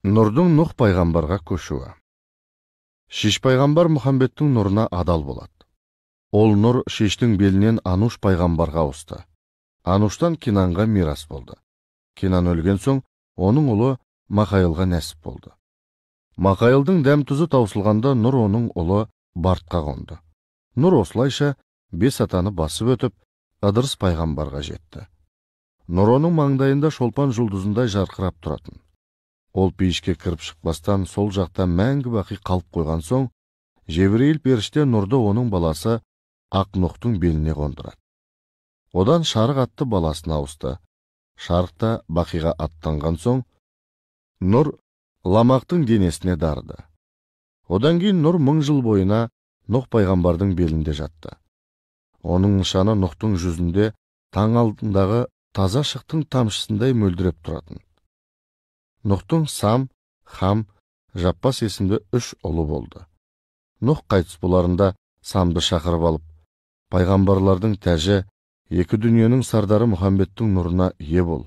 Нұрдың Нұх пайғамбарға көшуі. Шиш пайғамбар Мұхаммедтің нұрына адал болады. Ол нұр Шиштің белінен Ануш пайғамбарға ауысты. Ануштан Кинанға мирас болды. Кинан өлген соң, оның ұлы Мақайылға нәсіп болды. Мақайылдың дәм тұзы таусылғанда нұр оның ұлы Бартқа қонды. Нұр осылайша 5 атаны басып өтіп, Ыдырыс пайғамбарға жетті. Нұр оның маңдайында шолпан жұлдызындай жарқырап тұратын. Ол пейішке кіріп шықпастан сол жақта мәңгі бақи қалып қойған соң, Жебірейіл періште нұрды оның баласы Ақнұқтың беліне қондырады. Одан Шарық атты баласына ауысты. Шарық та бақиға аттанған соң, нұр Ламақтың денесіне дарды. Одан кейін нұр 1000 жыл бойына Нұх пайғамбардың белінде жатты. Оның нышаны Нұхтың жүзінде таң алдындағы таза шықтың тамшысындай мөлдіреп тұратын. Нұхтың Сам, Хам, Жаппас есімді 3 ұлы болды. Нұх қайтыс боларында Самды шақырып алып, пайғамбарлардың тәжі, екі дүниенің сардары Мұхаммедтің нұрына ие бол,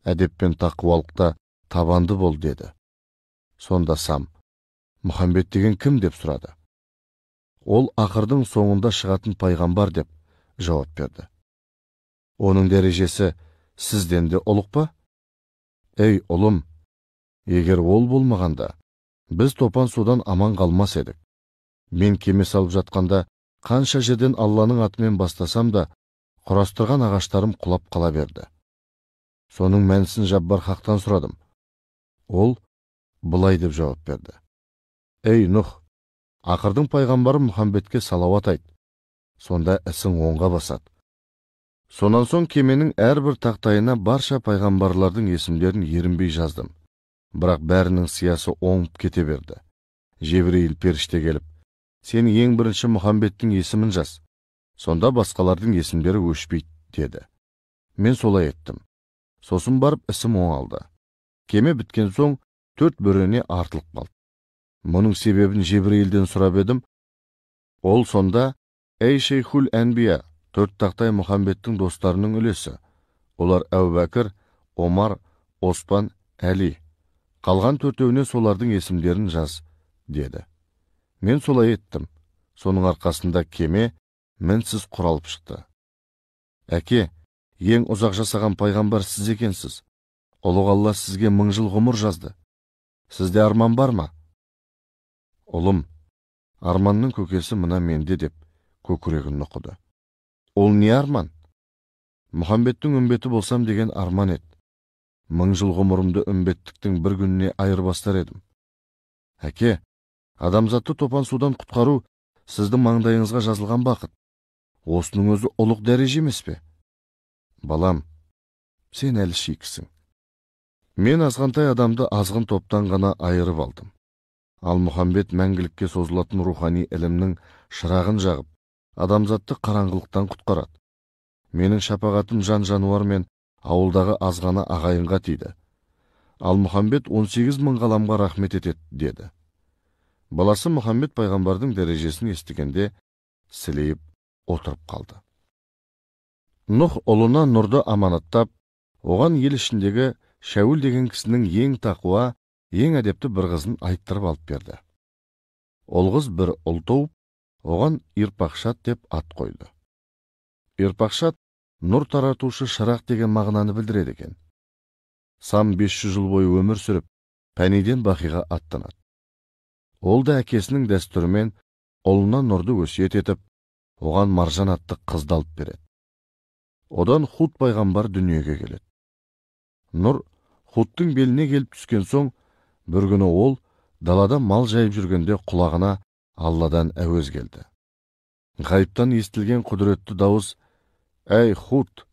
әдеп пен тақуалықта табанды бол деді. Сонда Сам, Мұхаммед деген кім деп сұрады. Ол ақырдың соңында шығатын пайғамбар деп жауап берді. Оның дәрежесі сізден де ұлық па? Ей ұлым, егер ол болмағанда, біз топан судан аман қалмас едік. Мен кеме салып жатқанда, қанша жерден Алланың атымен бастасам да, құрастырған ағаштарым құлап қала берді. Соның мәнісін Жаббар Хақтан сұрадым. Ол былай деп жауап берді. Ей Нұх, ақырдың пайғамбары Мұхаммедке салауат айт, сонда ісің оңға басады. Сонан соң кеменің әрбір тақтайына барша пайғамбарлардың есімдерін ерінбей жаздым. Бірақ бәрінің сиясы оңып кете берді. Жебірейіл періште келіп, сен ең бірінші Мұхаммедтің есімін жаз, сонда басқалардың есімдері өшпейді, деді. Мен солай еттім. Сосын барып ісім оңалды. Кеме біткен соң 4 бөрене артылып қалды. Мұның себебін Жебірейілден сұрап едім. Ол сонда, ей Шейхул Әнбия, 4 тақтай Мұхаммедтің достарының үлесі. Олар Әбубәкір, Омар, Оспан, Әли. Қалған 4-еуіне солардың есімдерін жаз, деді. Мен солай еттім. Соның арқасында кеме мінсіз құралып шықты. Әке, ең ұзақ жасаған пайғамбар сіз екенсіз. Ұлық Алла сізге 1000 жыл ғұмыр жазды. Сізде арман бар ма? Ұлым, арманның көкесі мына менде деп көкірегін нұқыды. Ол не арман? Мұхаммедтің үмбеті болсам деген арман ет. 1000 жыл ғұмырымды үмбеттіктің бір күніне айырбастар едім. Әке, адамзатты топан судан құтқару сіздің маңдайыңызға жазылған бақыт. Осының өзі ұлық дәреже емес пе? Балам, сен әлі шикісің. Мен азғантай адамды азғын топтан ғана айырып алдым. Ал Мұхаммед мәңгілікке созылатын рухани ілімнің шырағын жағып, адамзатты қараңғылықтан құтқарады. Менің шапағатым жан-жануар мен ауылдағы азғана ағайынға тиді. Ал Мұхаммед 18 000 ғаламға рахмет етеді, деді. Баласы Мұхаммед пайғамбардың дәрежесін естігенде сілейіп отырып қалды. Нұх ұлына нұрды аманаттап, оған ел ішіндегі Шәуіл деген кісінің ең тақуа, ең әдепті бір қызын айттырып алып берді. Ол қыз бір ұл туып, оған Ирпақшат деп ат қойды. Ирпақшат нұр таратушы шырақ деген мағынаны білдіреді екен. Сам 500 жыл бойы өмір сүріп, пәниден бақиға аттанады. Ол да әкесінің дәстүрімен ұлына нұрды өсиет етіп, оған Маржан атты қызды алып береді. Одан Худ пайғамбар дүниеге келеді. Нұр Худтың беліне келіп түскен соң, бір күні ол далада мал жайып жүргенде құлағына Алладан әуез келді. Ғайыптан естілген құдіретті дауыс: «Әй Худ,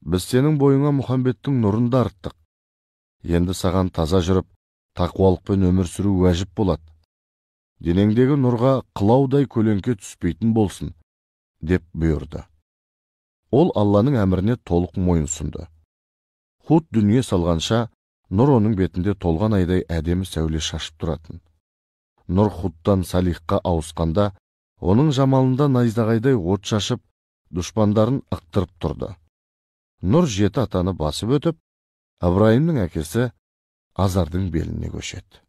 біз сенің бойыңа Мұхаммедтің нұрын дарыттық. Енді саған таза жүріп, тақуалықпен өмір сүру уәжіп болады. Денеңдегі нұрға қылаудай көлеңке түспейтін болсын», деп бұйырды. Ол Алланың әміріне толық мойынсұнды. Худ дүние салғанша, нұр оның бетінде толған айдай әдемі сәуле шашып тұратын. Нұр Худтан Салихқа ауысқанда, оның жамалында найзағайдай от шашып, дұшпандарын ықтырып тұрды. Нұр 7 атаны басып өтіп, Ыбрайымның әкесі Azардың беліне көшет.